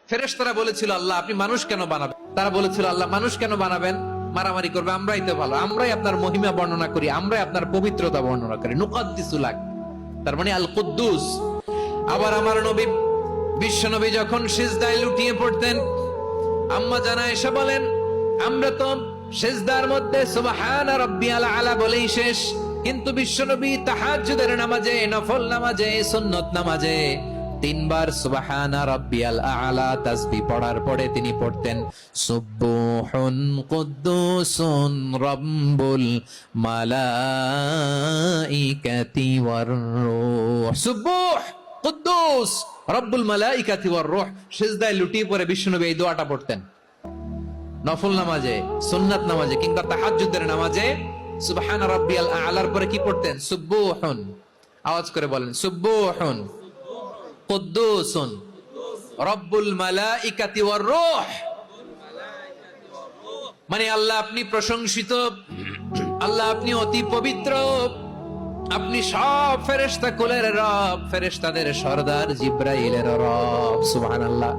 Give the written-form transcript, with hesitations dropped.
ফেরেশতারা বলেছিল আল্লাহ আপনি মানুষ কেন বানাবেন? তারা বলেছিল আল্লাহ মানুষ কেন বানাবেন? মারামারি করবে, আমরাই তো ভালো, আমরাই আপনার মহিমা বর্ণনা করি, আমরাই আপনার পবিত্রতা বর্ণনা করি, নুকাদ্দিসু লাক, তার মানে আল কুদ্দুস। আবার আমার নবী বিশ্ব নবী যখন সিজদায় লুটিয়ে পড়তেন, আম্মা জানা এসে বলেন আমরা তো সিজদার মধ্যে সুবহান রাব্বিয়াল আলা বলেই শেষ, কিন্তু বিশ্ব নবী তাহাজ্জুদের নামাজে, নফল নামাজে, সুন্নত নামাজে তিনবার সুবহান রাব্বিয়াল আলা তাসবিহ পড়ার পরে তিনি পড়তেন সুবহুন কুদ্দুসুন রাব্বুল মালাইকাতি ওয়ার রূহ। সুবহ কুদ্দুস রব্বুল মালাইকাতি ওয়ার রূহ। সিজদায় লুটিয়ে পড়ে বিশ্বনবী এই দোয়াটা পড়তেন। নফল নামাজে, সুন্নাত নামাজে কিংবা তাহাজ্জুদের নামাজে সুবহান রাব্বিয়াল আলার পরে কি পড়তেন? সুবহুন। আওয়াজ করে বলেন সুবহুন কুদ্দুসুন রব্বুল মালাইকাতি ওয়ার রূহ। মানে আল্লাহ আপনি প্রশংসিত, আল্লাহ আপনি অতি পবিত্র, আপনি সব ফেরেশতা কুলের রব, ফেরেশতাদের সরদার জিব্রাইলের রব। সুবহানাল্লাহ।